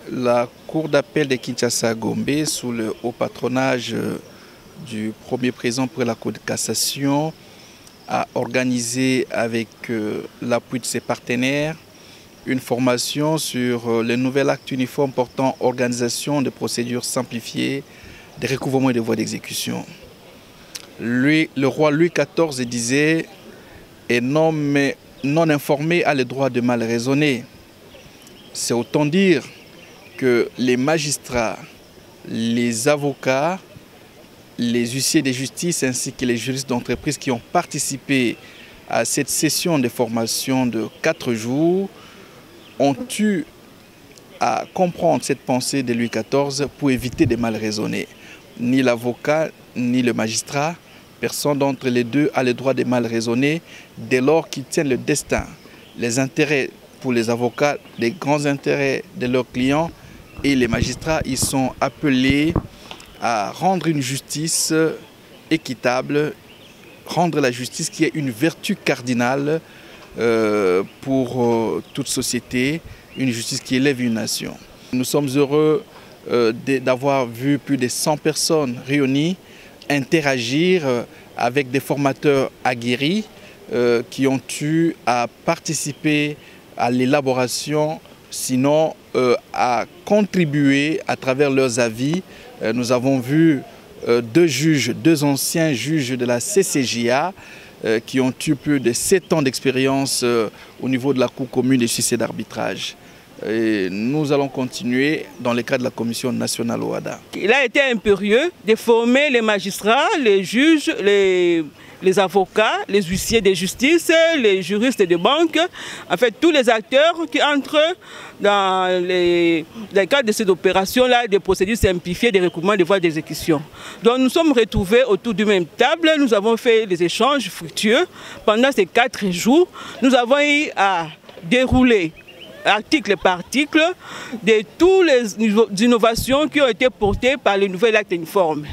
La Cour d'appel de Kinshasa-Gombe, sous le haut patronage du premier président pour la Cour de cassation, a organisé avec l'appui de ses partenaires une formation sur le nouvel acte uniforme portant organisation de procédures simplifiées de recouvrement et de voies d'exécution. Le roi Louis XIV disait « Un homme non informé a le droit de mal raisonner ». C'est autant dire que les magistrats, les avocats, les huissiers de justice ainsi que les juristes d'entreprise qui ont participé à cette session de formation de 4 jours ont eu à comprendre cette pensée de Louis XIV pour éviter de mal raisonner. Ni l'avocat, ni le magistrat, personne d'entre les deux a le droit de mal raisonner dès lors qu'ils tiennent le destin, les intérêts pour les avocats, les grands intérêts de leurs clients, et les magistrats, ils sont appelés à rendre une justice équitable, rendre la justice qui est une vertu cardinale pour toute société, une justice qui élève une nation. Nous sommes heureux d'avoir vu plus de 100 personnes réunies interagir avec des formateurs aguerris qui ont eu à participer à l'élaboration, sinon à contribuer à travers leurs avis. Nous avons vu 2 juges, 2 anciens juges de la CCJA qui ont eu plus de 7 ans d'expérience au niveau de la Cour commune de justice et d'arbitrage. Nous allons continuer dans le cadre de la Commission nationale OHADA. Il a été impérieux de former les magistrats, les juges, les avocats, les huissiers de justice, les juristes de banque, en fait tous les acteurs qui entrent dans le cadre de cette opération-là, des procédures simplifiées, des recouvrements de voies d'exécution. Donc nous sommes retrouvés autour d'une même table, nous avons fait des échanges fructueux pendant ces 4 jours. Nous avons eu à dérouler article par article de toutes les innovations qui ont été portées par le nouvel acte uniforme.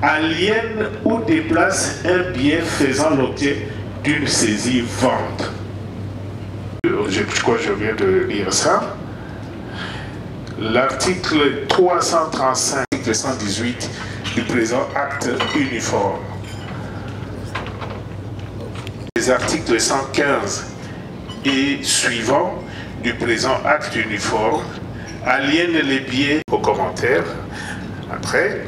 aliène ou déplace un bien faisant l'objet d'une saisie-vente. Je crois que je viens de lire ça. L'article 335, 118 du présent acte uniforme. Les articles 115 et suivants du présent acte uniforme aliènent les biens aux commentaires. Après,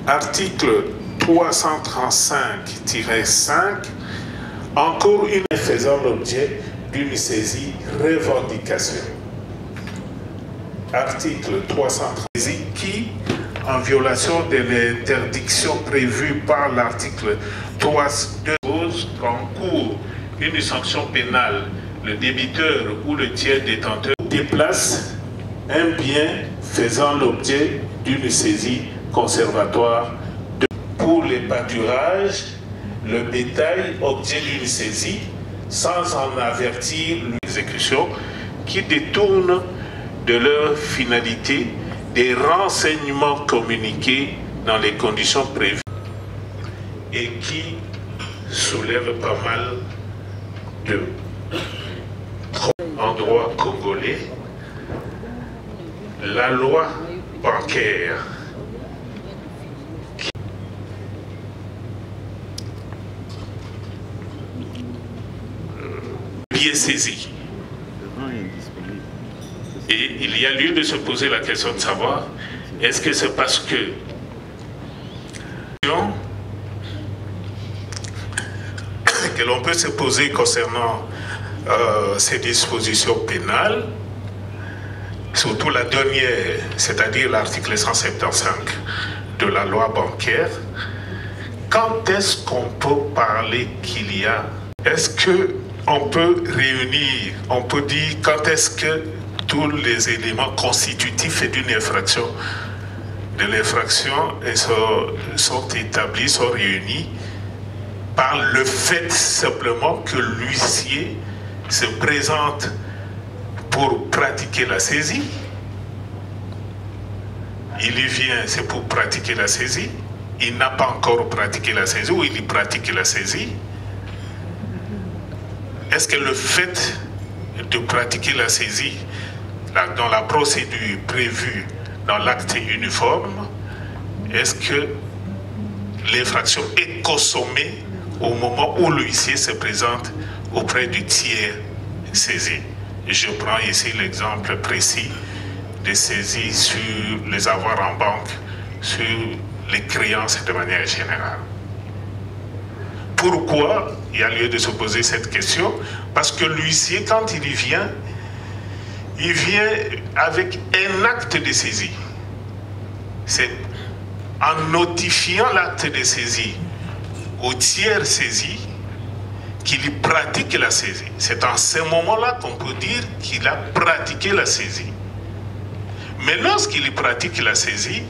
article 335-5, encore une faisant l'objet d'une saisie revendication. Article 313 qui, en violation de l'interdiction prévue par l'article 3.2, pose qu'en cours une sanction pénale, le débiteur ou le tiers détenteur déplace un bien faisant l'objet d'une saisie conservatoire pour les pâturages, le bétail objet d'une saisie sans en avertir l'exécution qui détourne de leur finalité des renseignements communiqués dans les conditions prévues et qui soulève pas mal de en droit congolais. La loi bancaire bien saisi. Et il y a lieu de se poser la question de savoir, est-ce que c'est parce que que l'on peut se poser concernant ces dispositions pénales, surtout la dernière, c'est-à-dire l'article 175 de la loi bancaire. Quand est-ce qu'on peut parler qu'il y a? Est-ce qu'on peut réunir, on peut dire quand est-ce que tous les éléments constitutifs d'une infraction, de l'infraction sont établis, sont réunis par le fait simplement que l'huissier se présente pour pratiquer la saisie. Il y vient, c'est pour pratiquer la saisie. Il n'a pas encore pratiqué la saisie ou il y pratique la saisie. Est-ce que le fait de pratiquer la saisie dans la procédure prévue dans l'acte uniforme, est-ce que l'infraction est consommée au moment où l'huissier se présente auprès du tiers saisi? Je prends ici l'exemple précis des saisies sur les avoirs en banque, sur les créances de manière générale. Pourquoi il y a lieu de se poser cette question? Parce que l'huissier, quand il vient avec un acte de saisie. C'est en notifiant l'acte de saisie au tiers saisi qu'il pratique la saisie. C'est en ce moment-là qu'on peut dire qu'il a pratiqué la saisie. Mais lorsqu'il pratique la saisie,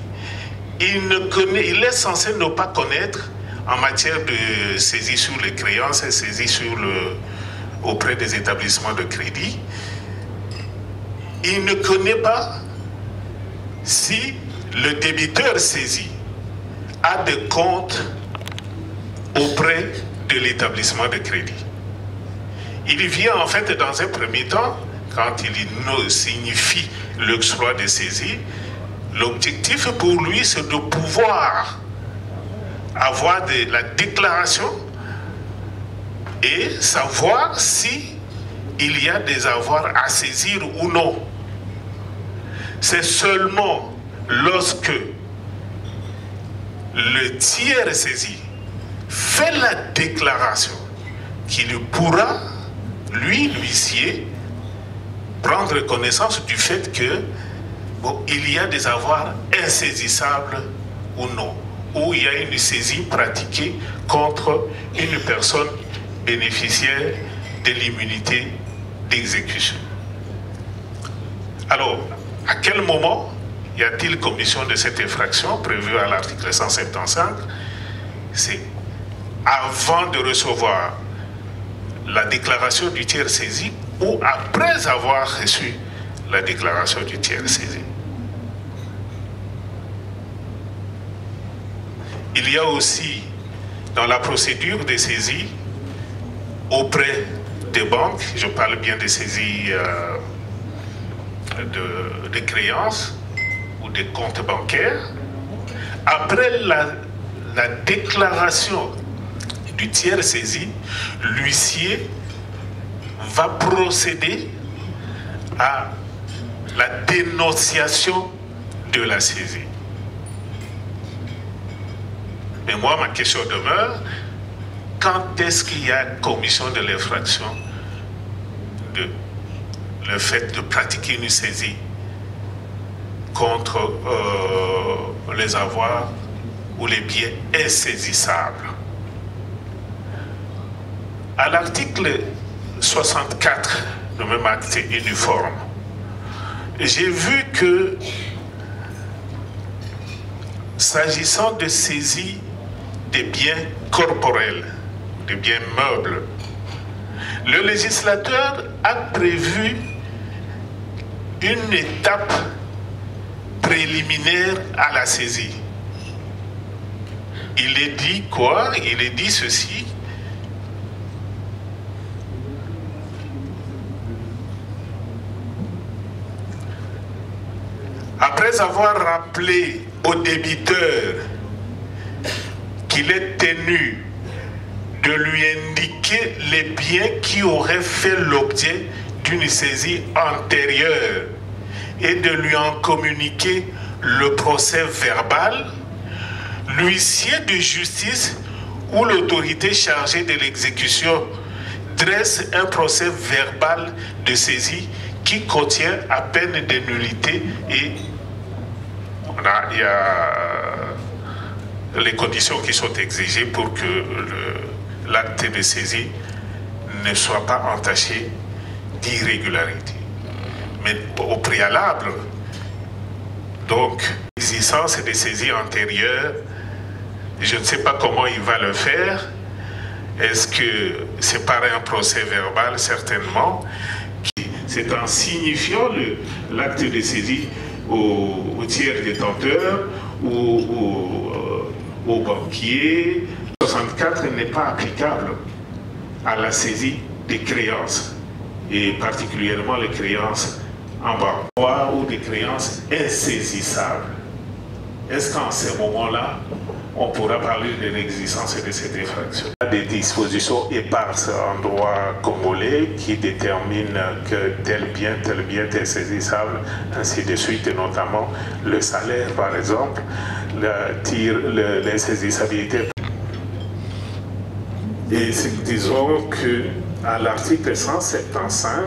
il est censé ne pas connaître en matière de saisie sur les créances et saisie auprès des établissements de crédit. Il ne connaît pas si le débiteur saisi a des comptes auprès de l'établissement de crédit. Il vient en fait dans un premier temps, quand il signifie l'exploit de saisie, l'objectif pour lui c'est de pouvoir avoir la déclaration et savoir si il y a des avoirs à saisir ou non. C'est seulement lorsque le tiers saisi fait la déclaration qu'il pourra, l'huissier, prendre connaissance du fait que il y a des avoirs insaisissables ou non, ou il y a une saisie pratiquée contre une personne bénéficiaire de l'immunité d'exécution. Alors, à quel moment y a-t-il commission de cette infraction prévue à l'article 175? C'est avant de recevoir la déclaration du tiers saisi ou après avoir reçu la déclaration du tiers saisi. Il y a aussi dans la procédure de saisie auprès des banques, je parle bien des saisies de créances ou des comptes bancaires, après la déclaration du tiers saisi, l'huissier va procéder à la dénonciation de la saisie. Mais moi, ma question demeure, quand est-ce qu'il y a commission de l'infraction le fait de pratiquer une saisie contre les avoirs ou les biens insaisissables? À l'article 64, le même acte uniforme, j'ai vu que, s'agissant de saisie des biens corporels, des biens meubles, le législateur a prévu une étape préliminaire à la saisie. Il est dit quoi? Il est dit ceci. Après avoir rappelé au débiteur qu'il est tenu de lui indiquer les biens qui auraient fait l'objet d'une saisie antérieure et de lui en communiquer le procès verbal, l'huissier de justice ou l'autorité chargée de l'exécution dresse un procès verbal de saisie qui contient à peine de nullité et il y a les conditions qui sont exigées pour que l'acte de saisie ne soit pas entaché d'irrégularité. Mais au préalable, donc, l'existence des saisies antérieures, je ne sais pas comment il va le faire. Est-ce que c'est par un procès verbal, certainement. C'est en signifiant l'acte de saisie au tiers détenteur ou au banquier. 64 n'est pas applicable à la saisie des créances, et particulièrement les créances en banque ou des créances insaisissables. Est-ce qu'en ce moment-là, on pourra parler de l'existence de cette infraction? Il y a des dispositions éparses en droit congolais qui déterminent que tel bien est saisissable, ainsi de suite, et notamment le salaire, par exemple, l'insaisissabilité. Et disons qu'à l'article 175,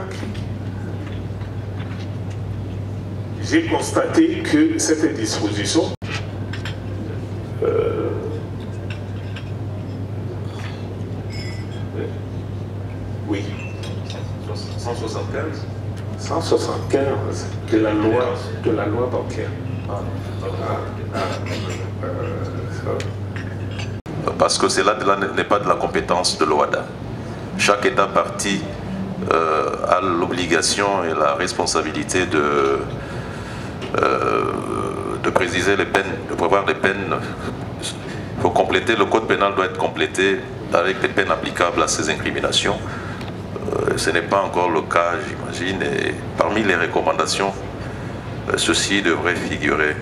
j'ai constaté que cette disposition oui. 175 de la loi bancaire. Parce que cela n'est pas de la compétence de l'OHADA. Chaque État partie a l'obligation et la responsabilité de préciser les peines, de prévoir des peines. Il faut compléter, le code pénal doit être complété avec des peines applicables à ces incriminations. Ce n'est pas encore le cas, j'imagine, et parmi les recommandations, ceci devrait figurer.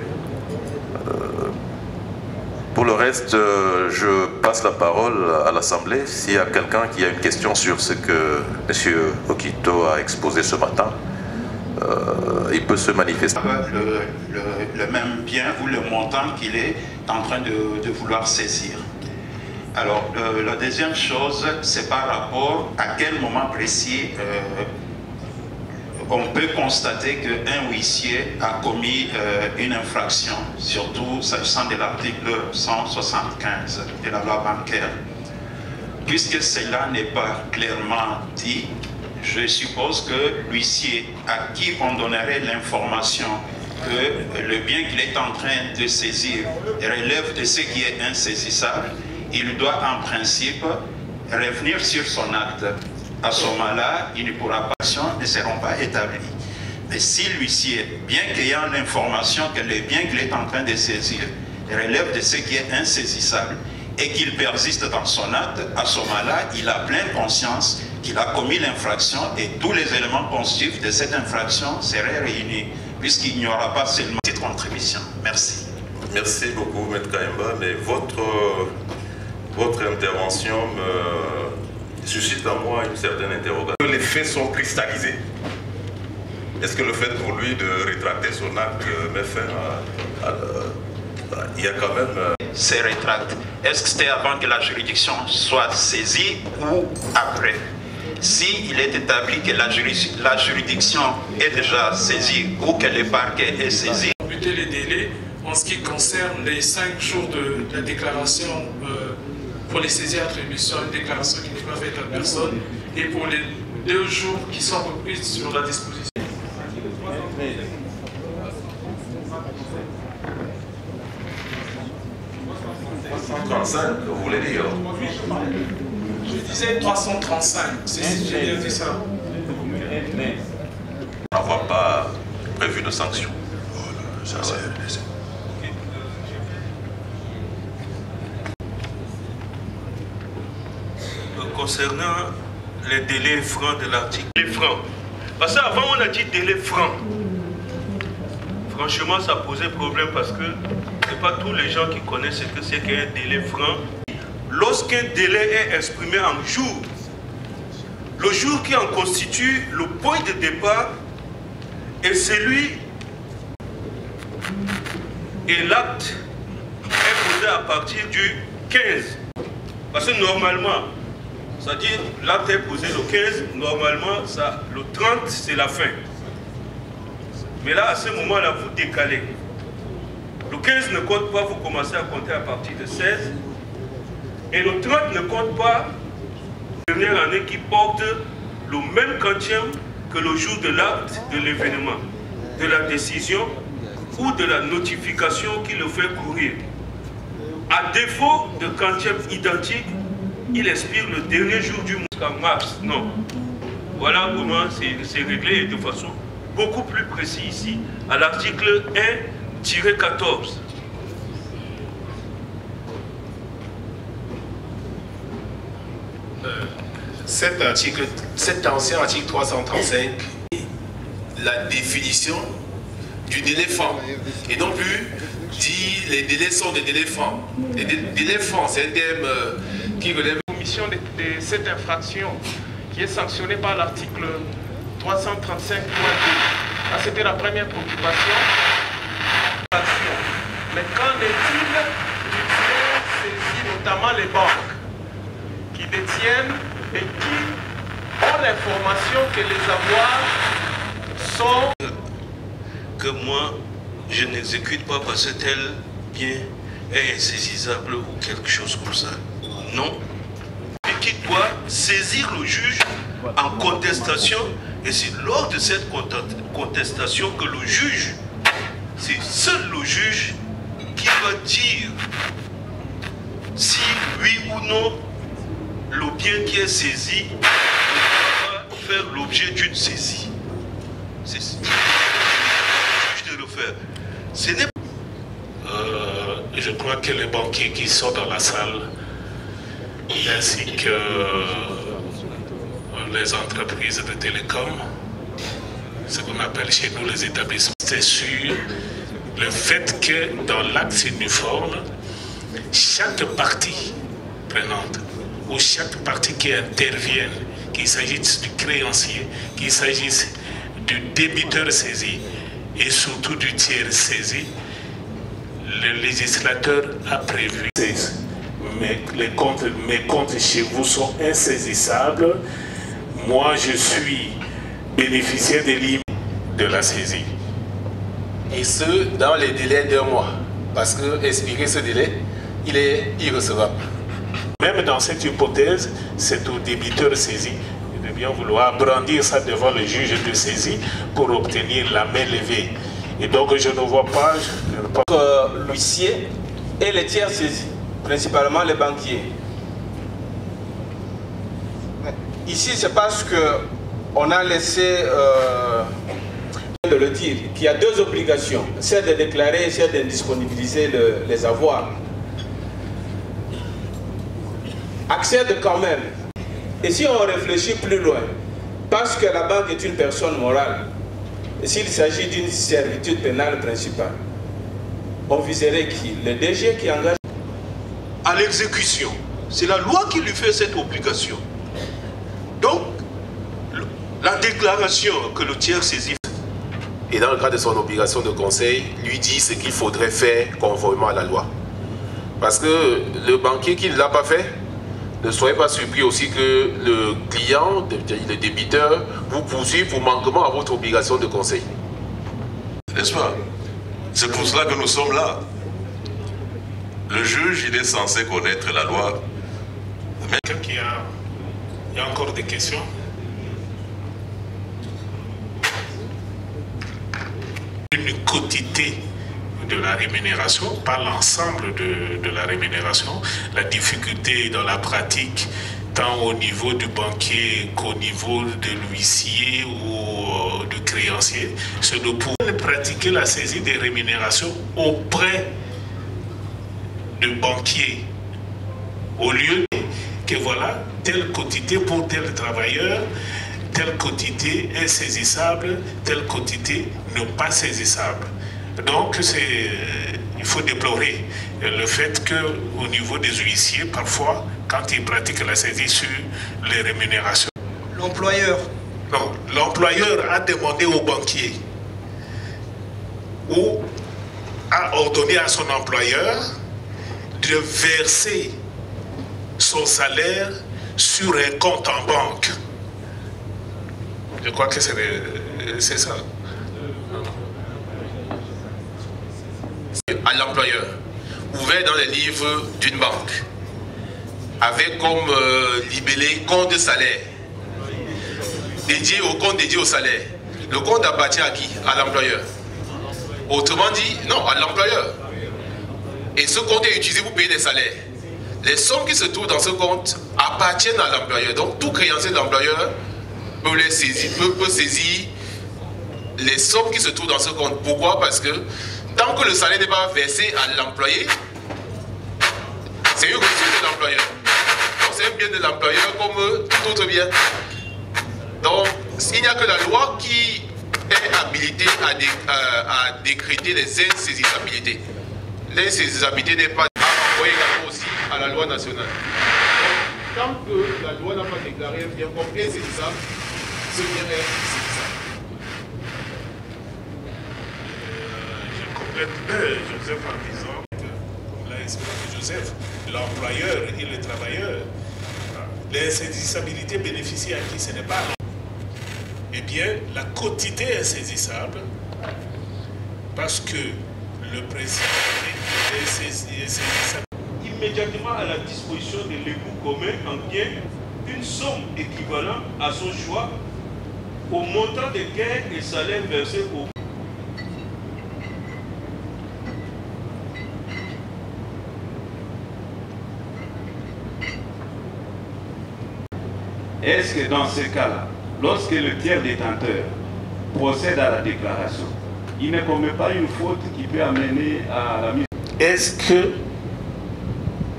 Pour le reste, je passe la parole à l'Assemblée. S'il y a quelqu'un qui a une question sur ce que M. Okito a exposé ce matin, il peut se manifester. Le même bien ou le montant qu'il est en train de vouloir saisir. Alors, la deuxième chose, c'est par rapport à quel moment précis on peut constater qu'un huissier a commis une infraction, surtout s'agissant de l'article 175 de la loi bancaire. Puisque cela n'est pas clairement dit, je suppose que l'huissier à qui on donnerait l'information que le bien qu'il est en train de saisir relève de ce qui est insaisissable, il doit en principe revenir sur son acte. À ce moment-là, il ne pourra pas, ne seront pas établis. Mais si l'huissier, bien qu'ayant l'information que le bien qu'il est en train de saisir relève de ce qui est insaisissable et qu'il persiste dans son acte, à ce moment-là, il a pleine conscience qu'il a commis l'infraction et tous les éléments constitutifs de cette infraction seraient réunis, puisqu'il n'y aura pas seulement cette contribution. Merci. Merci beaucoup, M. Kaimba, mais votre intervention suscite en moi une certaine interrogation. Les faits sont cristallisés. Est-ce que le fait pour lui de rétracter son acte met fin il y a quand même... Ces rétracts, est-ce que c'était avant que la juridiction soit saisie ou après? Si il est établi que la juridiction est déjà saisie ou que le parquet est saisi. Computer les délais en ce qui concerne les 5 jours de la déclaration pour les saisies et attributions, une déclaration qui n'est pas faite à personne, et pour les 2 jours qui sont reprises sur la disposition. Vous voulez dire? Je disais 335, j'ai bien dit ça. On n'a pas prévu de sanctions. Concernant les délais francs de l'article. Les francs. Parce qu'avant on a dit délai franc. Franchement ça posait problème parce que ce n'est pas tous les gens qui connaissent ce que c'est qu'un délai franc. Lorsqu'un délai est exprimé en jours, le jour qui en constitue le point de départ est celui et l'acte est déposer à partir du 15. Parce que normalement, c'est-à-dire l'acte est posé le 15, normalement, ça, le 30, c'est la fin. Mais là, à ce moment-là, vous décalez. Le 15 ne compte pas, vous commencez à compter à partir de 16. Et le 30 ne compte pas la dernière année qui porte le même quantième que le jour de l'acte de l'événement, de la décision ou de la notification qui le fait courir. À défaut de quantième identique, il expire le dernier jour du mois jusqu'en mars. Non. Voilà comment c'est réglé de façon beaucoup plus précise ici, à l'article 1-14. Cet ancien article 335, la définition du délai franc. Et non plus dit les délais sont des délais francs. Les délais francs, c'est un terme qui relève. La commission de cette infraction qui est sanctionnée par l'article 335.2. C'était la première préoccupation. Mais qu'en est-il du tiers saisi, notamment les banques, qui détiennent et qui ont l'information que les avoirs sont... Que moi, je n'exécute pas parce que tel bien est insaisissable ou quelque chose comme ça. Non. Et qui doit saisir le juge en contestation. Et c'est lors de cette contestation que le juge, c'est seul le juge qui va dire si oui ou non le bien qui est saisi va faire l'objet d'une saisie. C'est le juge de le faire. Ce n'est je crois que les banquiers qui sont dans la salle, ainsi que les entreprises de télécom, ce qu'on appelle chez nous les établissements, c'est sur le fait que dans l'acte uniforme, chaque partie prenante ou chaque partie qui intervienne, qu'il s'agisse du créancier, qu'il s'agisse du débiteur saisi et surtout du tiers saisi, le législateur a prévu. Mes comptes chez vous sont insaisissables. Moi, je suis bénéficiaire des limites de la saisie. Et ce, dans les délais d'1 mois. Parce que expirer ce délai, il est irrecevable. Même dans cette hypothèse, c'est au débiteur saisi de bien vouloir brandir ça devant le juge de saisie pour obtenir la main levée. Et donc, je ne vois pas... L'huissier et les tiers saisis, principalement les banquiers. Ici, c'est parce qu'on a laissé de le dire qu'il y a deux obligations, celle de déclarer et celle d'indisponibiliser les avoirs. Accède quand même. Et si on réfléchit plus loin, parce que la banque est une personne morale, et s'il s'agit d'une servitude pénale principale, on viserait qui? Le DG qui engage à l'exécution. C'est la loi qui lui fait cette obligation. Donc, la déclaration que le tiers saisit. Et dans le cadre de son obligation de conseil, lui dit ce qu'il faudrait faire conformément à la loi. Parce que le banquier qui ne l'a pas fait, ne soyez pas surpris aussi que le client, le débiteur, vous poursuive pour manquement à votre obligation de conseil. N'est-ce pas? C'est pour cela que nous sommes là. Le juge, il est censé connaître la loi. Mais il y a encore des questions? Une quotité de la rémunération, pas l'ensemble de la rémunération, la difficulté dans la pratique, tant au niveau du banquier qu'au niveau de l'huissier ou du créancier, c'est de pouvoir pratiquer la saisie des rémunérations auprès du banquier, au lieu que voilà, telle quotité pour tel travailleur, telle quotité est saisissable, telle quotité n'est pas saisissable. Donc, il faut déplorer le fait qu'au niveau des huissiers, parfois, quand ils pratiquent la saisie sur les rémunérations. l'employeur. Non, l'employeur a demandé au banquier ou a ordonné à son employeur de verser son salaire sur un compte en banque. Je crois que c'est ça. À l'employeur, ouvert dans les livres d'une banque, avec comme libellé compte de salaire, dédié au compte dédié au salaire. Le compte appartient à qui? À l'employeur. Autrement dit, non, à l'employeur. Et ce compte est utilisé pour payer des salaires. Les sommes qui se trouvent dans ce compte appartiennent à l'employeur. Donc tout créancier de l'employeur peut saisir les sommes qui se trouvent dans ce compte. Pourquoi? Parce que tant que le salaire n'est pas versé à l'employé, c'est une ressource de l'employeur. Donc c'est un bien de l'employeur comme tout autre bien. Donc il n'y a que la loi qui est habilitée à décréter les insaisissabilités. L'insaisissabilité n'est pas envoyée également aussi à la loi nationale. Donc, tant que la loi n'a pas déclaré un bien comme insaisissable, ce bien est insaisissable. Je complète Joseph en disant, comme l'a expliqué Joseph, l'employeur et le travailleur, l'insaisissabilité bénéficie à qui? Ce n'est pas. Eh bien, la quotité est insaisissable parce que le président est insaisissable. Immédiatement à la disposition de l'époux commun en bien une somme équivalente à son choix au montant des gains et salaires versés au Est-ce que dans ce cas-là, lorsque le tiers détenteur procède à la déclaration, il ne commet pas une faute qui peut amener à la mise? Est-ce que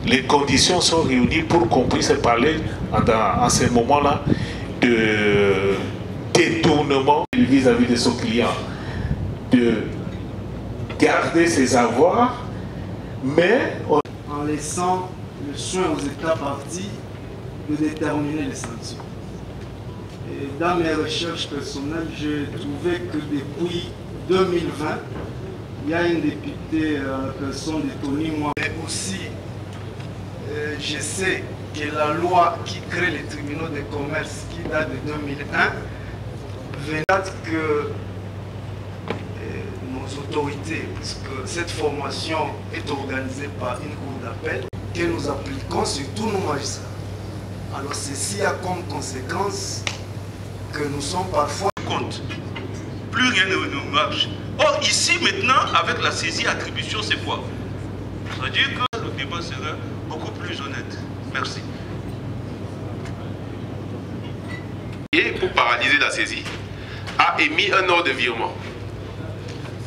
les conditions sont réunies pour qu'on puisse parler en ce moment-là de détournement vis-à-vis de son client, de garder ses avoirs, mais en laissant le soin aux États partis de déterminer les sanctions. Et dans mes recherches personnelles, j'ai trouvé que depuis 2020, il y a une députée à la personne de Tony Moi. Mais aussi, je sais que la loi qui crée les tribunaux de commerce, qui date de 2001, venait que nos autorités, puisque cette formation est organisée par une cour d'appel, que nous appliquons sur tous nos magistrats. Alors ceci a comme conséquence que nous sommes parfois... compte. Plus rien ne marche. Or ici maintenant, avec la saisie-attribution, c'est quoi? C'est-à-dire que le débat sera beaucoup plus honnête. Merci. Et pour paralyser la saisie, a émis un ordre de virement.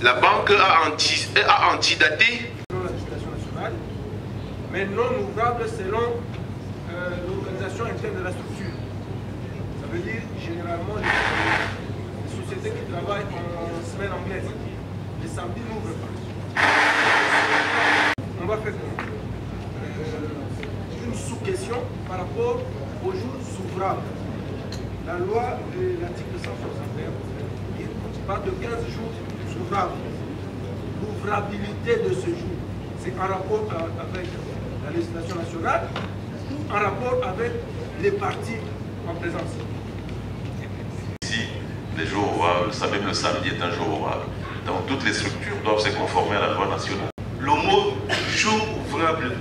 La banque a antidaté. Selon la législation nationale, mais non ouvrables selon l'organisation interne de la structure. Ça veut dire généralement les sociétés qui travaillent en semaine anglaise. Les samedis n'ouvrent pas. On va faire une sous-question par rapport aux jours ouvrables. La loi, l'article 161, il parle de 15 jours ouvrables. L'ouvrabilité de ce jour, c'est en rapport avec la législation nationale ou en rapport avec les partis en présence. Ici, les jours ouvrables, ça même le samedi est un jour ouvrable. Donc toutes les structures doivent se conformer à la loi nationale. Le mot jour ouvrable,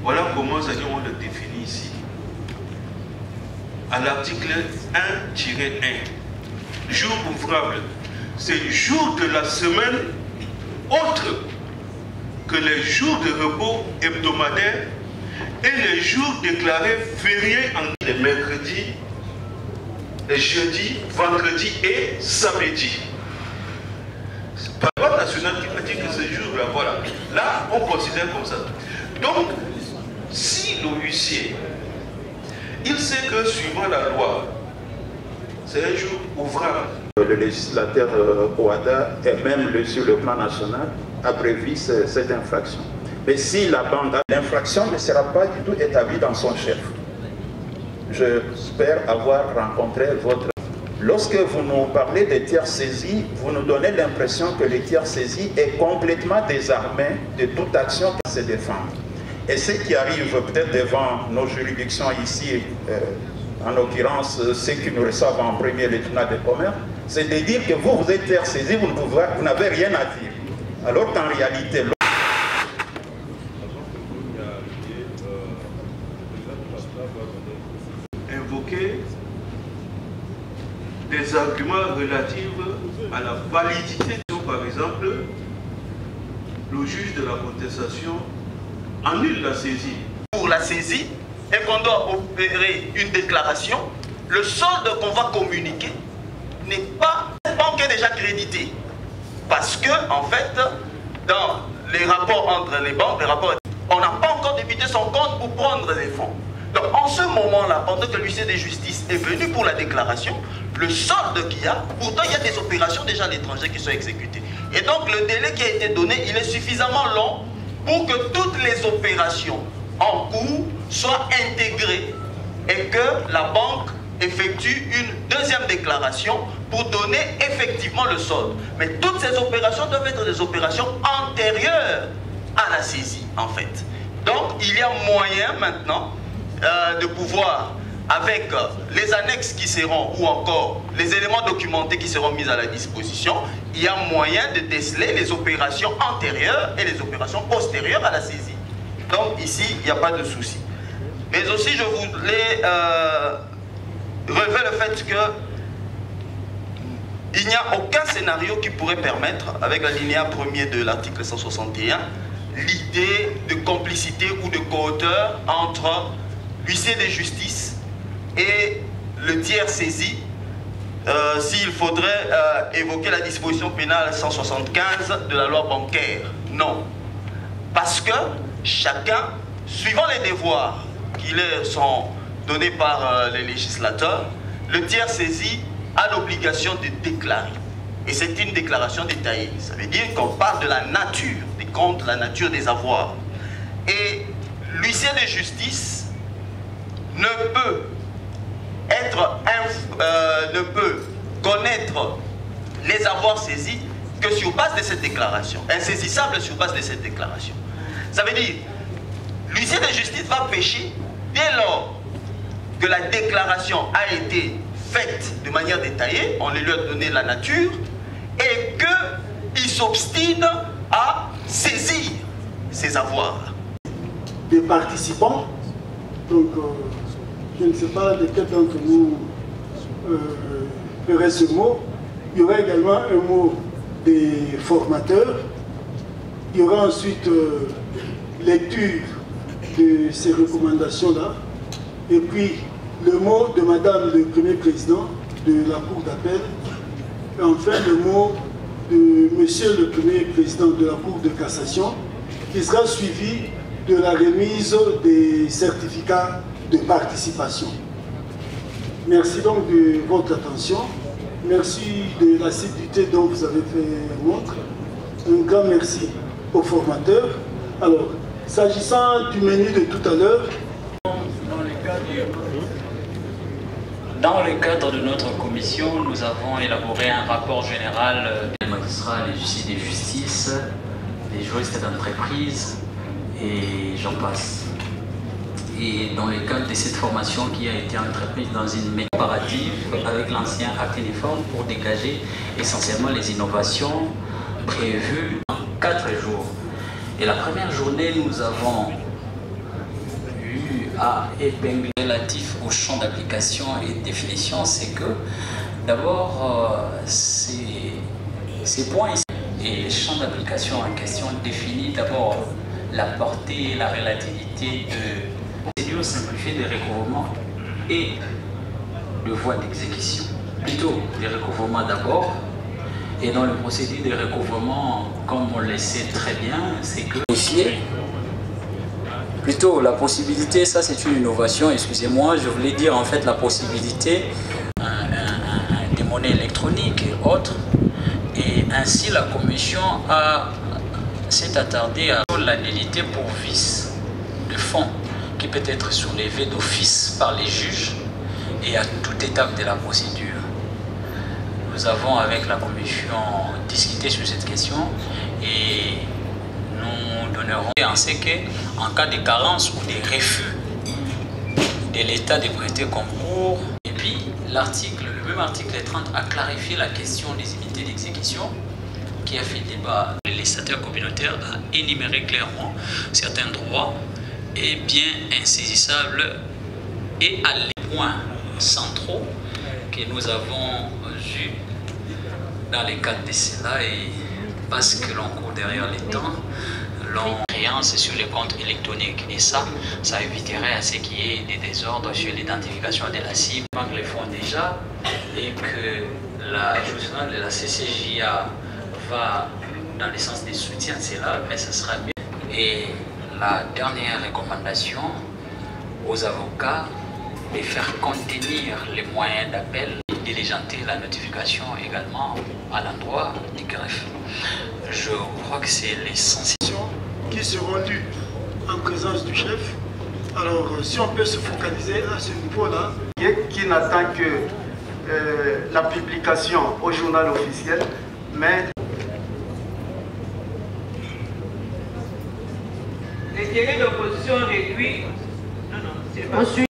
voilà comment on le définit ici. À l'article 1-1, jour ouvrable, c'est jour de la semaine autre que les jours de repos hebdomadaires et les jours déclarés fériés en les mercredis, les jeudis, vendredis et samedis. C'est pas la loi nationale qui va dire que ce jour-là, voilà. Là, on considère comme ça. Donc, si le huissier, il sait que suivant la loi, c'est un jour ouvrable. Le législateur OHADA et même sur le plan national a prévu cette infraction. Mais si la banque a l'infraction ne sera pas du tout établie dans son chef. J'espère avoir rencontré votre... Lorsque vous nous parlez des tiers saisis, vous nous donnez l'impression que les tiers saisis est complètement désarmé de toute action pour se défendre. Et ce qui arrive peut-être devant nos juridictions ici, en l'occurrence ceux qui nous reçoivent en premier les tribunaux de commerce, c'est de dire que vous êtes terre saisie, vous n'avez rien à dire. Alors qu'en réalité... Invoquer des arguments relatifs à la validité. Par exemple, le juge de la contestation annule la saisie. Pour la saisie, et qu'on doit opérer une déclaration, le solde qu'on va communiquer n'est pas banque déjà crédité. Parce que, en fait, dans les rapports entre les banques, on n'a pas encore débité son compte pour prendre les fonds. Donc, en ce moment-là, pendant que l'huissier de justice est venu pour la déclaration, le solde qu'il y a, pourtant il y a des opérations déjà à l'étranger qui sont exécutées. Et donc, le délai qui a été donné, il est suffisamment long pour que toutes les opérations en cours soient intégrées et que la banque effectue une deuxième déclaration pour donner effectivement le solde. Mais toutes ces opérations doivent être des opérations antérieures à la saisie, en fait. Donc, il y a moyen maintenant de pouvoir, avec les annexes qui seront, ou encore les éléments documentés qui seront mis à la disposition, il y a moyen de déceler les opérations antérieures et les opérations postérieures à la saisie. Donc ici, il n'y a pas de souci. Mais aussi, je voulais relever le fait que il n'y a aucun scénario qui pourrait permettre, avec l'alinéa 1er de l'article 161, l'idée de complicité ou de coauteur entre l'huissier de justice et le tiers saisi, s'il faudrait évoquer la disposition pénale 175 de la loi bancaire. Non. Parce que chacun, suivant les devoirs qui leur sont donnés par les législateurs, le tiers saisi a l'obligation de déclarer. Et c'est une déclaration détaillée. Ça veut dire qu'on parle de la nature des comptes, la nature des avoirs. Et l'huissier de justice ne peut connaître les avoirs saisis que sur base de cette déclaration, insaisissable sur base de cette déclaration. Ça veut dire, l'huissier de justice va pécher dès lors que la déclaration a été faite de manière détaillée, on lui a donné la nature, et qu'il s'obstine à saisir ces avoirs. Des participants, donc je ne sais pas de quel d'entre nous ferait ce mot. Il y aura également un mot des formateurs. Il y aura ensuite lecture de ces recommandations-là. Et puis le mot de Madame le Premier Président de la Cour d'appel. Et enfin le mot de Monsieur le Premier Président de la Cour de cassation, qui sera suivi de la remise des certificats de participation. Merci donc de votre attention. Merci de l'assiduité dont vous avez fait montre. Un grand merci aux formateurs. Alors, s'agissant du menu de tout à l'heure, dans le cadre de notre commission, nous avons élaboré un rapport général des magistrats, les huissiers de justice, les juristes d'entreprise et j'en passe. Et dans le cadre de cette formation qui a été entreprise dans une méthode comparative avec l'ancien acte uniforme pour dégager essentiellement les innovations prévues en 4 jours. Et la première journée, nous avons eu à épingler relatif au champ d'application et de définition, c'est que d'abord ces points et les champs d'application en question définissent d'abord la portée et la relativité de procédures simplifiées de recouvrement et de voies d'exécution. Plutôt des recouvrements d'abord, et dans le procédé de recouvrement, comme on le sait très bien, c'est que plutôt la possibilité, ça c'est une innovation, excusez-moi, je voulais dire en fait la possibilité des monnaies électroniques et autres, et ainsi la commission s'est attardée à la nullité pour vice de fonds qui peut être soulevé d'office par les juges et à toute étape de la procédure. Nous avons avec la commission discuté sur cette question et nous donnerons. On sait qu'en cas de carence ou de refus de l'État de prêter concours, et puis le même article 30 a clarifié la question des unités d'exécution qui a fait débat. Le législateur communautaire a énuméré clairement certains droits et bien insaisissables et à les points centraux que nous avons eus dans le cadre de cela, et parce que l'on court derrière les temps, l'on créance sur les comptes électroniques, et ça éviterait à ce qu'il y ait des désordres sur l'identification de la cible. Les banques le font déjà, et que la journal de la CCJA va dans le sens des soutiens de cela, mais ce sera mieux. Et la dernière recommandation aux avocats, de faire contenir les moyens d'appel, diligenter la notification également à l'endroit du greffe. Je crois que c'est l'essentiel. Qui seront lues en présence du chef. Alors, si on peut se focaliser à ce niveau-là. Qui n'attend que la publication au journal officiel, mais... Les délais d'opposition réduits. Ensuite,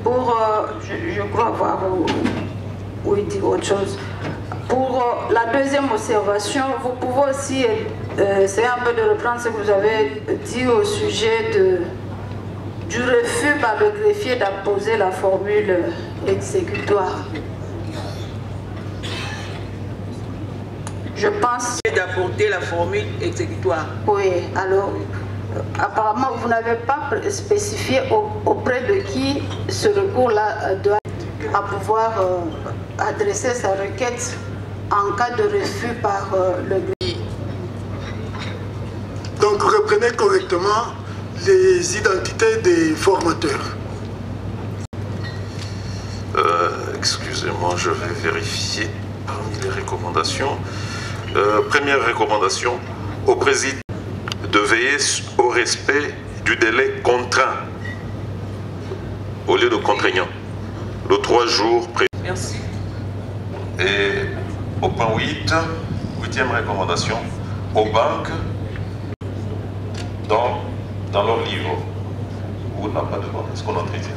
je crois avoir dit autre chose. Pour la deuxième observation, vous pouvez aussi essayer un peu de reprendre ce que vous avez dit au sujet du refus par le greffier d'apposer la formule exécutoire. Je pense... D'apporter la formule exécutoire. Oui, alors... Apparemment, vous n'avez pas spécifié auprès de qui ce recours-là doit pouvoir adresser sa requête en cas de refus par le greffier. Donc, reprenez correctement les identités des formateurs. Excusez-moi, je vais vérifier parmi les recommandations. Première recommandation, au président de veiller au respect du délai contraint au lieu de contraignant, le 3 jours près. Merci. Et au point 8, 8e recommandation, aux banques, dans leur livre, où on n'a pas de banque, est-ce qu'on entretient?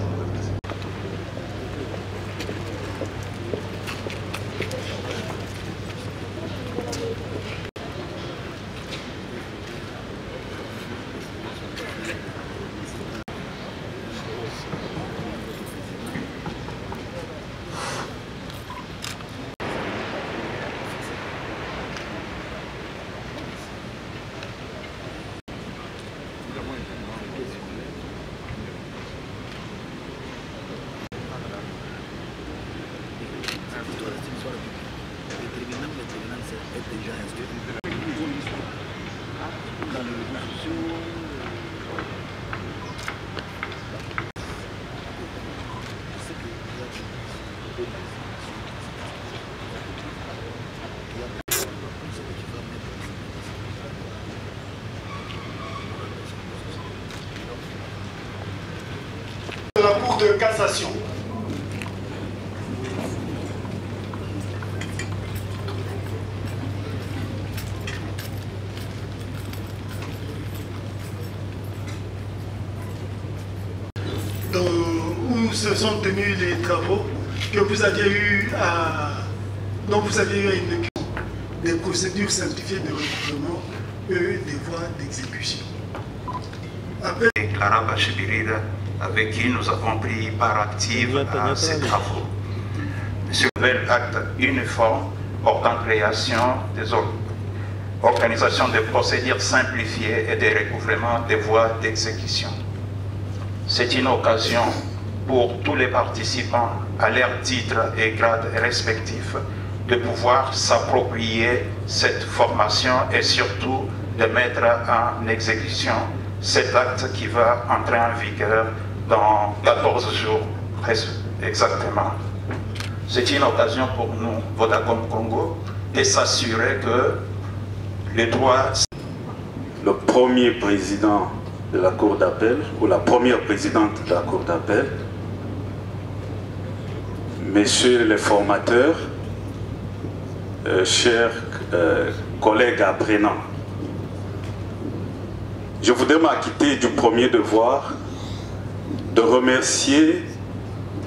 La Cour de cassation. Où se sont tenus les travaux que vous aviez eu dont vous aviez eu une des procédures simplifiées de recouvrement et des voies d'exécution. Clara Bachibirida, avec qui nous avons pris part active à ces travaux. Ce nouvel acte uniforme portant création des organisations de procédures simplifiées et de recouvrement des voies d'exécution. C'est une occasion pour tous les participants à leurs titres et grades respectifs de pouvoir s'approprier cette formation et surtout de mettre en exécution cet acte qui va entrer en vigueur dans 14 jours, presque exactement. C'est une occasion pour nous, Vodacom Congo, de s'assurer que les droits... Le premier président de la Cour d'appel, ou la première présidente de la Cour d'appel, messieurs les formateurs, chers collègues apprenants, je voudrais m'acquitter du premier devoir de remercier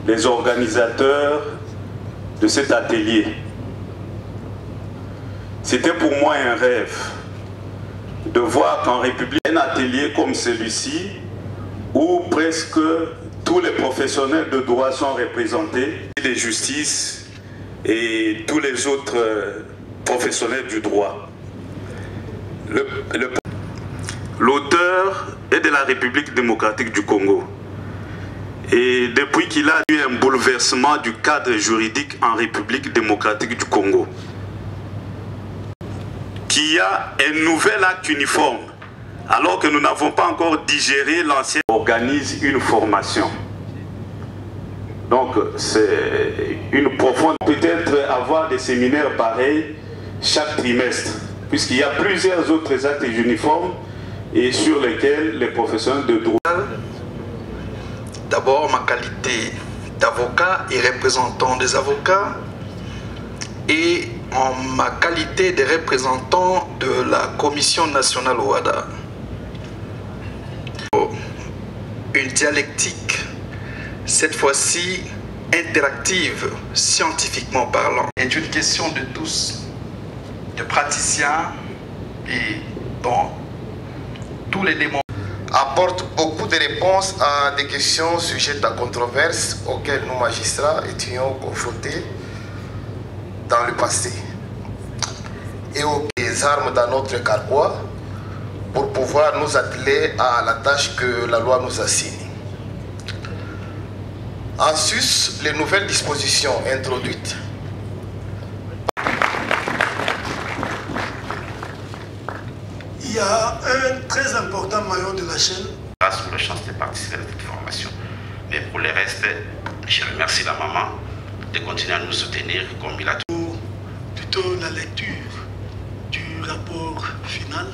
les organisateurs de cet atelier. C'était pour moi un rêve de voir qu'en République, un atelier comme celui-ci, où presque tous les professionnels de droit sont représentés, les justices et tous les autres professionnels du droit. L'auteur est de la République démocratique du Congo. Et depuis qu'il a eu un bouleversement du cadre juridique en République démocratique du Congo, qu'il y a un nouvel acte uniforme, alors que nous n'avons pas encore digéré l'ancien, organise une formation. Donc c'est une profonde, peut-être avoir des séminaires pareils chaque trimestre, puisqu'il y a plusieurs autres actes uniformes et sur lesquels les professionnels de droit. D'abord, ma qualité d'avocat et représentant des avocats, et en ma qualité de représentant de la Commission nationale OHADA. Une dialectique, cette fois-ci interactive, scientifiquement parlant, est une question de tous, de praticiens et dont tous les démons apporte beaucoup de réponses à des questions sujettes à controverse auxquelles nous magistrats étions confrontés dans le passé, et aux armes dans notre carquois pour pouvoir nous atteler à la tâche que la loi nous assigne. En sus, les nouvelles dispositions introduites il y a un très important maillon de la chaîne. Grâce pour la chance de participer à cette formation. Mais pour le reste, je remercie la maman de continuer à nous soutenir comme il a tout. Plutôt la lecture du rapport final.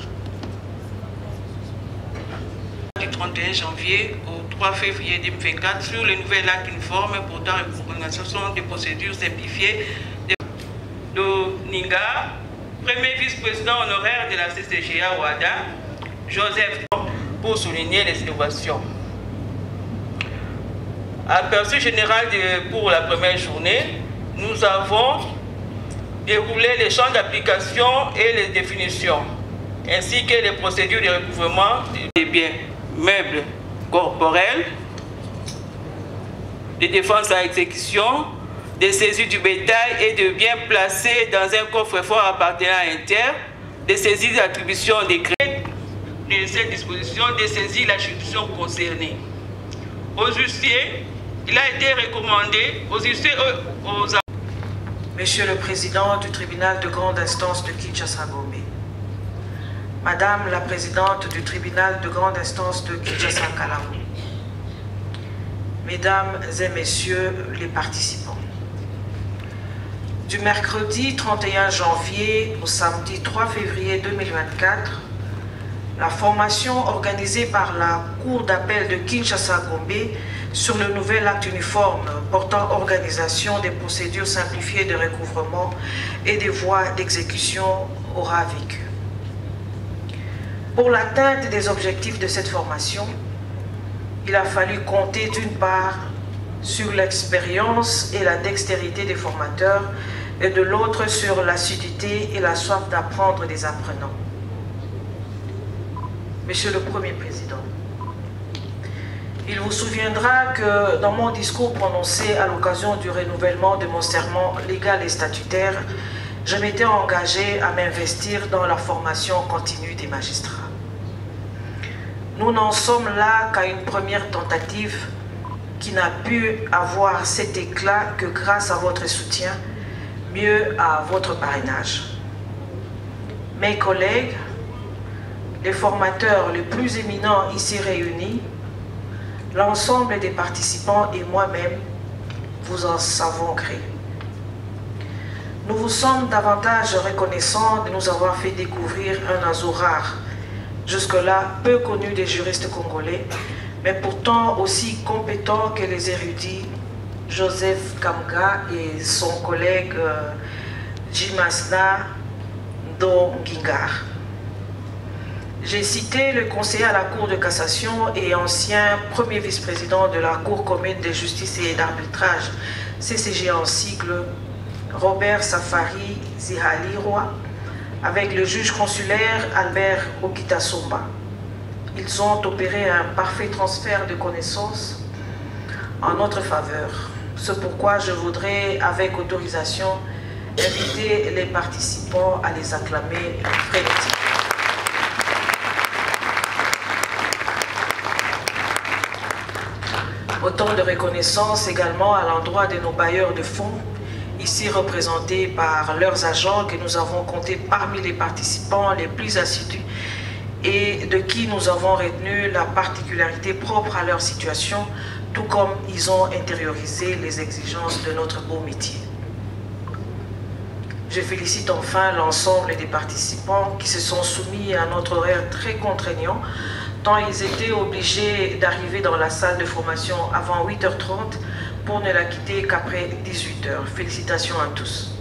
Du 31 janvier au 3 février 2024 sur le nouvel acte uniforme portant l'organisation des procédures simplifiées de Ninga, premier vice-président honoraire de la CCGA OHADA, Joseph, pour souligner les innovations. Aperçu général pour la première journée, nous avons déroulé les champs d'application et les définitions, ainsi que les procédures de recouvrement des biens meubles corporels, des défenses à exécution, des saisies du bétail et de biens placés dans un coffre-fort appartenant à Inter, des saisies d'attribution des crédits, de cette disposition, de saisir la juridiction concernée. Aux huissiers, il a été recommandé aux huissiers, Monsieur le Président du tribunal de grande instance de Kinshasa-Gombe, Madame la Présidente du tribunal de grande instance de Kinshasa-Kalamu, Mesdames et Messieurs les participants, du mercredi 31 janvier au samedi 3 février 2024, la formation organisée par la Cour d'appel de Kinshasa-Gombe sur le nouvel acte uniforme portant organisation des procédures simplifiées de recouvrement et des voies d'exécution aura vécu. Pour l'atteinte des objectifs de cette formation, il a fallu compter d'une part sur l'expérience et la dextérité des formateurs et de l'autre sur l'assiduité et la soif d'apprendre des apprenants. Monsieur le Premier Président, il vous souviendra que dans mon discours prononcé à l'occasion du renouvellement de mon serment légal et statutaire, je m'étais engagé à m'investir dans la formation continue des magistrats. Nous n'en sommes là qu'à une première tentative qui n'a pu avoir cet éclat que grâce à votre soutien, mieux à votre parrainage. Mes collègues, les formateurs les plus éminents ici réunis, l'ensemble des participants et moi-même, vous en savons gré. Nous vous sommes davantage reconnaissants de nous avoir fait découvrir un oiseau rare, jusque-là peu connu des juristes congolais, mais pourtant aussi compétent que les érudits Joseph Kamga et son collègue Jimasna Dongingar. J'ai cité le conseiller à la Cour de cassation et ancien premier vice-président de la Cour commune de justice et d'arbitrage, CCG en sigle, Robert Safari Zihali Roy, avec le juge consulaire Albert Okitasomba. Ils ont opéré un parfait transfert de connaissances en notre faveur. C'est pourquoi je voudrais, avec autorisation, inviter les participants à les acclamer frénétiquement. Autant de reconnaissance également à l'endroit de nos bailleurs de fonds, ici représentés par leurs agents que nous avons comptés parmi les participants les plus assidus et de qui nous avons retenu la particularité propre à leur situation, tout comme ils ont intériorisé les exigences de notre beau métier. Je félicite enfin l'ensemble des participants qui se sont soumis à notre horaire très contraignant, tant ils étaient obligés d'arriver dans la salle de formation avant 8h30 pour ne la quitter qu'après 18h. Félicitations à tous.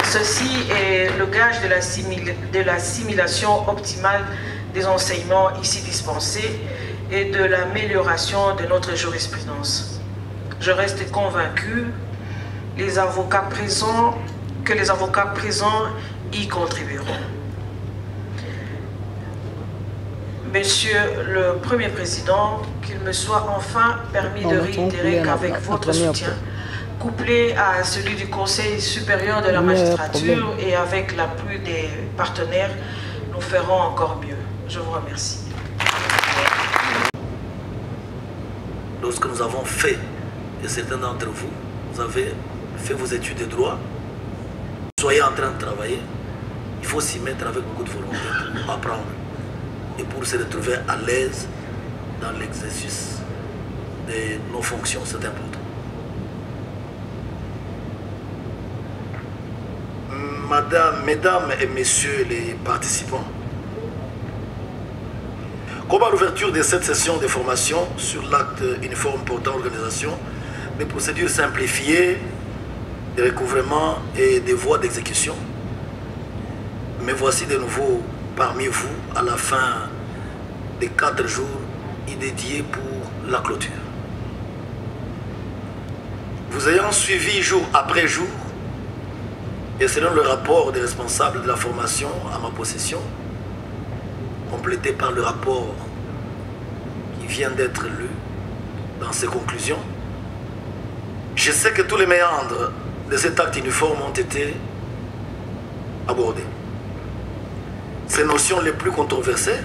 Ceci est le gage de la simulation optimale des enseignements ici dispensés et de l'amélioration de notre jurisprudence. Je reste convaincu que les avocats présents y contribueront. Monsieur le Premier Président, qu'il me soit enfin permis de réitérer qu'avec votre soutien, couplé à celui du Conseil supérieur de la magistrature et avec l'appui des partenaires, nous ferons encore mieux. Je vous remercie. Lorsque nous avons fait, et certains d'entre vous, vous avez fait vos études de droit, soyez en train de travailler, il faut s'y mettre avec beaucoup de volonté pour apprendre et pour se retrouver à l'aise dans l'exercice de nos fonctions, c'est important. Mesdames et messieurs les participants, comme à l'ouverture de cette session de formation sur l'acte uniforme portant organisation des procédures simplifiées de recouvrement et des voies d'exécution, me voici de nouveau parmi vous à la fin des 4 jours y dédiés pour la clôture. Vous ayant suivi jour après jour, et selon le rapport des responsables de la formation à ma possession, complété par le rapport qui vient d'être lu dans ses conclusions, je sais que tous les méandres de cet acte uniforme ont été abordés. Ces notions les plus controversées,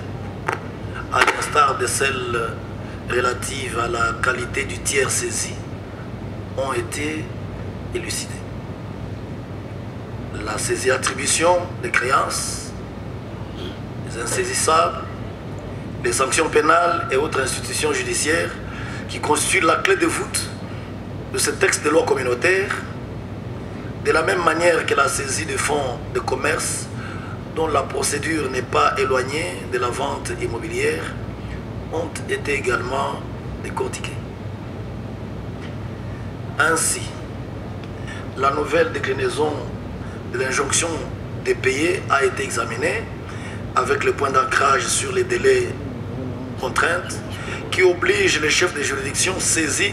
à l'instar de celles relatives à la qualité du tiers saisi, ont été élucidées. La saisie-attribution des créances, les insaisissables, les sanctions pénales et autres institutions judiciaires qui constituent la clé de voûte de ce texte de loi communautaire, de la même manière que la saisie de fonds de commerce dont la procédure n'est pas éloignée de la vente immobilière, ont été également décortiquées. Ainsi, la nouvelle déclinaison de l'injonction de payer a été examinée avec le point d'ancrage sur les délais contraintes qui oblige le chef de juridiction saisi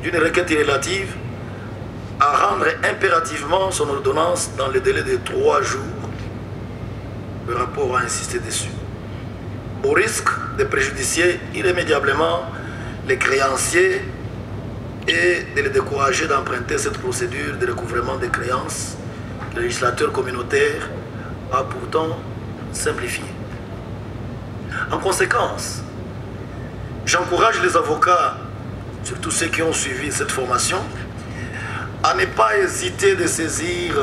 d'une requête relative à rendre impérativement son ordonnance dans le délai de 3 jours. Le rapport a insisté dessus, au risque de préjudicier irrémédiablement les créanciers et de les décourager d'emprunter cette procédure de recouvrement des créances que le législateur communautaire a pourtant simplifiée. En conséquence, j'encourage les avocats, surtout ceux qui ont suivi cette formation, à ne pas hésiter de saisir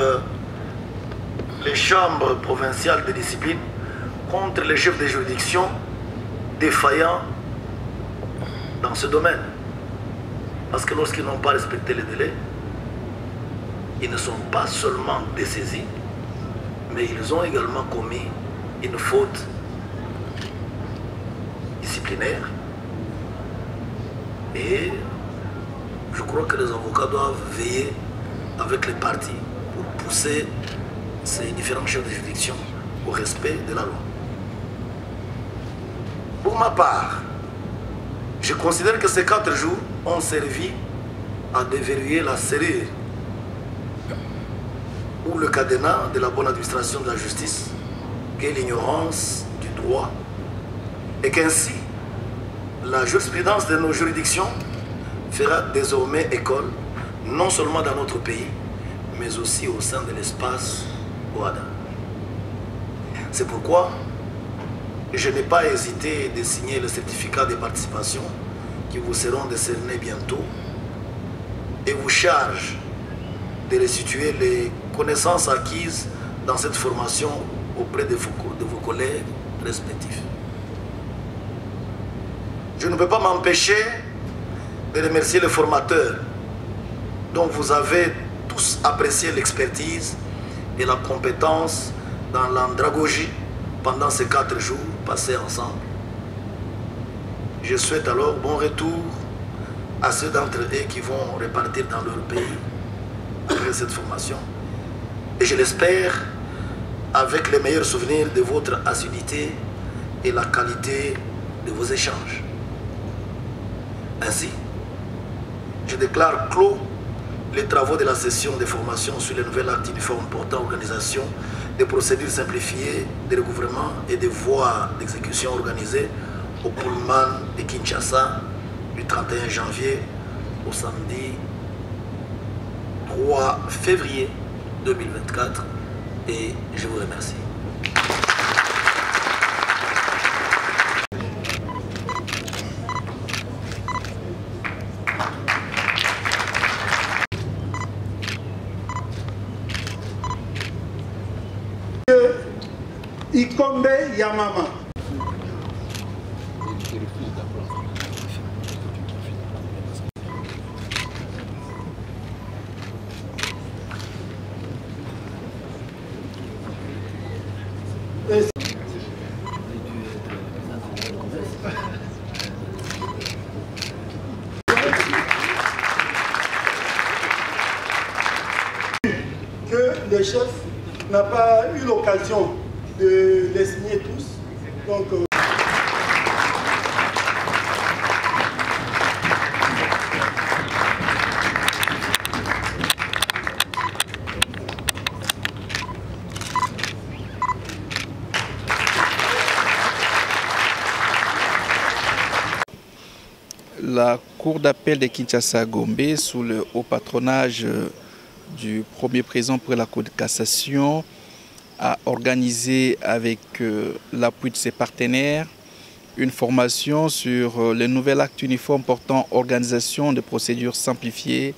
les chambres provinciales de discipline contre les chefs de juridiction défaillants dans ce domaine. Parce que lorsqu'ils n'ont pas respecté les délais, ils ne sont pas seulement dessaisis, mais ils ont également commis une faute disciplinaire. Et je crois que les avocats doivent veiller avec les parties pour pousser ces différents chefs de juridiction au respect de la loi. Pour ma part, je considère que ces 4 jours ont servi à déverrouiller la serrure ou le cadenas de la bonne administration de la justice, qu'est l'ignorance du droit, et qu'ainsi la jurisprudence de nos juridictions fera désormais école, non seulement dans notre pays, mais aussi au sein de l'espace OHADA. C'est pourquoi je n'ai pas hésité de signer le certificat de participation qui vous seront décernés bientôt et vous charge de restituer les connaissances acquises dans cette formation auprès de vos collègues respectifs. Je ne peux pas m'empêcher de remercier les formateurs dont vous avez tous apprécié l'expertise et la compétence dans l'andragogie pendant ces 4 jours passés ensemble. Je souhaite alors bon retour à ceux d'entre eux qui vont repartir dans leur pays après cette formation. Et je l'espère avec les meilleurs souvenirs de votre assiduité et la qualité de vos échanges. Ainsi, je déclare clos les travaux de la session de formation sur les nouvelles actes uniformes portant organisation des procédures simplifiées de recouvrement et des voies d'exécution organisées au Pullman de Kinshasa du 31 janvier au samedi 3 février 2024 et je vous remercie. Ikombe Yamama. Que le chef n'a pas eu l'occasion de les signer tous. Donc, la Cour d'appel de Kinshasa-Gombe, sous le haut patronage du premier président pour la Cour de cassation, a organisé avec l'appui de ses partenaires une formation sur les nouveaux actes uniformes portant organisation de procédures simplifiées,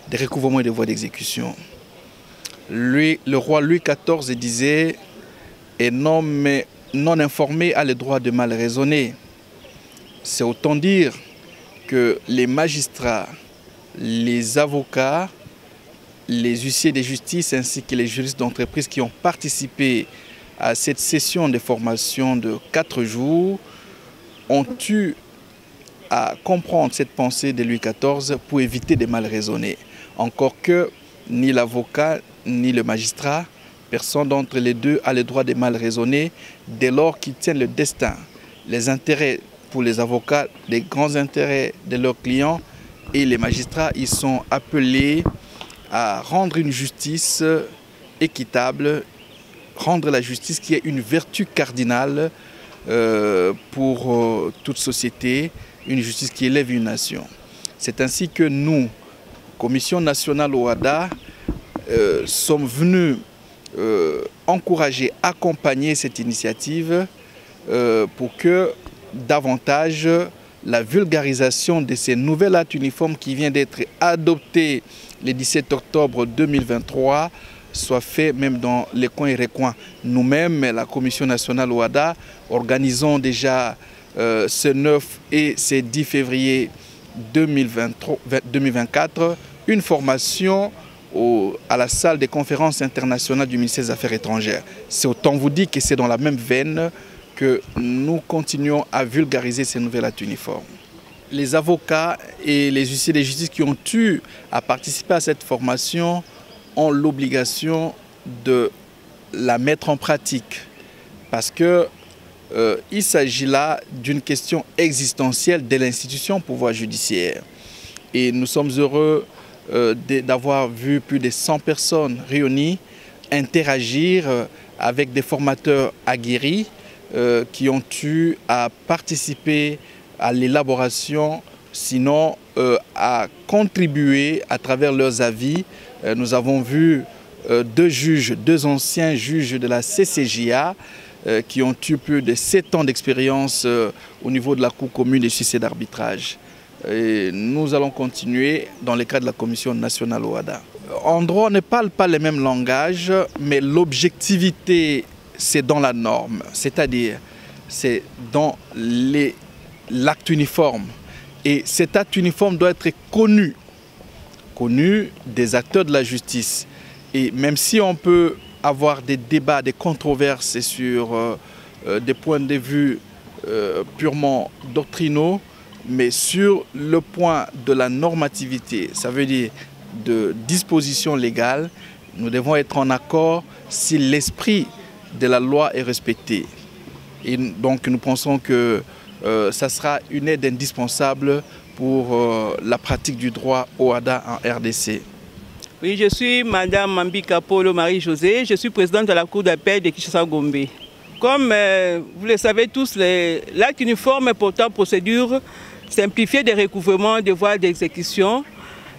de recouvrement et de voies d'exécution. Le roi Louis XIV disait « Un homme non informé a le droit de mal raisonner ». C'est autant dire que les magistrats, les avocats, les huissiers de justice ainsi que les juristes d'entreprise qui ont participé à cette session de formation de 4 jours ont eu à comprendre cette pensée de Louis XIV pour éviter de mal raisonner. Encore que ni l'avocat ni le magistrat, personne d'entre les deux a le droit de mal raisonner dès lors qu'ils tiennent le destin, les intérêts pour les avocats, les grands intérêts de leurs clients, et les magistrats, ils sont appelés à rendre une justice équitable, rendre la justice qui est une vertu cardinale pour toute société, une justice qui élève une nation. C'est ainsi que nous, Commission nationale OHADA, sommes venus encourager, accompagner cette initiative pour que davantage la vulgarisation de ces nouvelles actes uniformes qui vient d'être adoptées le 17 octobre 2023 soit fait même dans les coins et recoins. Nous-mêmes, la Commission nationale OHADA, organisons déjà ce 9 et ce 10 février 2024 une formation à la salle des conférences internationales du ministère des Affaires étrangères. C'est autant vous dire que c'est dans la même veine que nous continuons à vulgariser ces nouvelles actes uniformes. Les avocats et les huissiers de justice qui ont eu à participer à cette formation ont l'obligation de la mettre en pratique. Parce que il s'agit là d'une question existentielle de l'institution pouvoir judiciaire. Et nous sommes heureux d'avoir vu plus de 100 personnes réunies interagir avec des formateurs aguerris qui ont eu à participer à l'élaboration, sinon à contribuer à travers leurs avis. Nous avons vu deux anciens juges de la CCJA qui ont eu plus de 7 ans d'expérience au niveau de la Cour commune des justices et d'arbitrage. Nous allons continuer dans le cadre de la Commission nationale OHADA. En droit, on ne parle pas les mêmes langages, mais l'objectivité, c'est dans la norme, c'est-à-dire c'est dans l'acte uniforme. Et cet acte uniforme doit être connu des acteurs de la justice. Et même si on peut avoir des débats, des controverses sur des points de vue purement doctrinaux, mais sur le point de la normativité, ça veut dire de disposition légale, nous devons être en accord si l'esprit de la loi est respecté. Et donc nous pensons que ça sera une aide indispensable pour la pratique du droit OHADA en RDC. Oui, je suis Madame Mambika Polo Marie-Josée, je suis présidente de la Cour d'appel de Kinshasa-Gombe. Comme vous le savez tous, l'acte uniforme portant procédure simplifiée des recouvrements des voies d'exécution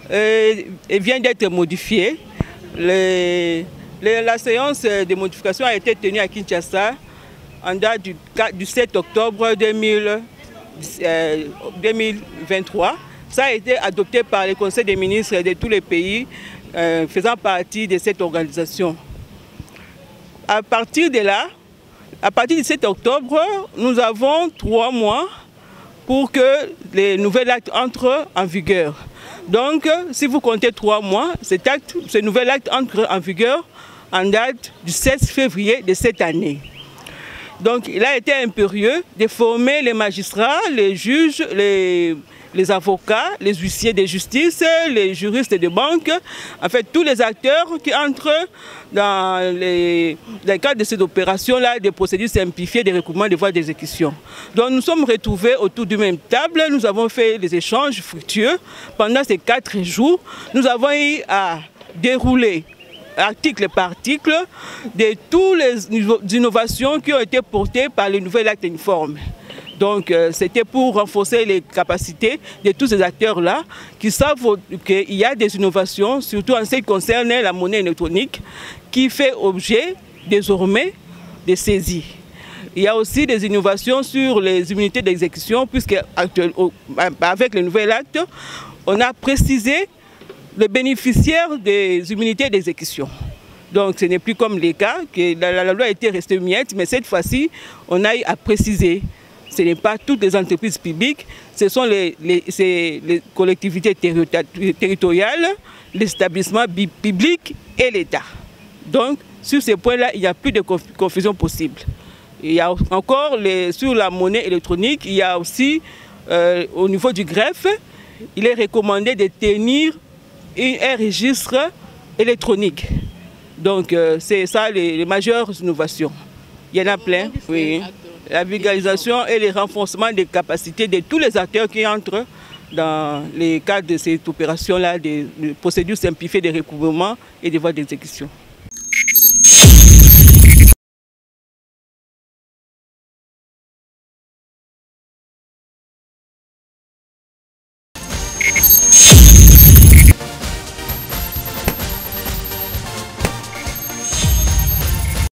vient d'être modifié. La séance de modification a été tenue à Kinshasa en date du 7 octobre 2023. Ça a été adopté par le Conseil des ministres de tous les pays faisant partie de cette organisation. À partir de là, à partir du 7 octobre, nous avons 3 mois pour que les nouveaux actes entrent en vigueur. Donc, si vous comptez 3 mois, ce nouvel acte entre en vigueur en date du 16 février de cette année. Donc, il a été impérieux de former les magistrats, les juges, les avocats, les huissiers de justice, les juristes de banque, en fait tous les acteurs qui entrent dans le cadre de cette opération-là, des procédures simplifiées, des recouvrements de voies d'exécution. Donc nous sommes retrouvés autour d'une même table, nous avons fait des échanges fructueux. Pendant ces 4 jours, nous avons eu à dérouler article par article de toutes les innovations qui ont été portées par le nouvel acte uniforme. Donc c'était pour renforcer les capacités de tous ces acteurs-là qui savent qu'il y a des innovations, surtout en ce qui concerne la monnaie électronique, qui fait objet désormais de saisie. Il y a aussi des innovations sur les immunités d'exécution, puisque avec le nouvel acte, on a précisé les bénéficiaires des immunités d'exécution. Donc ce n'est plus comme les cas, que la loi a été restée muette, mais cette fois-ci, on a eu à préciser. Ce n'est pas toutes les entreprises publiques, ce sont les collectivités territoriales, les établissements publics et l'État. Donc, sur ces points-là, il n'y a plus de confusion possible. Il y a encore, sur la monnaie électronique, il y a aussi, au niveau du greffe, il est recommandé de tenir un registre électronique. Donc, c'est ça les majeures innovations. Il y en a plein, oui. La vulgarisation et le renforcement des capacités de tous les acteurs qui entrent dans les cadres de cette opération-là, des procédures simplifiées de recouvrement et des voies d'exécution.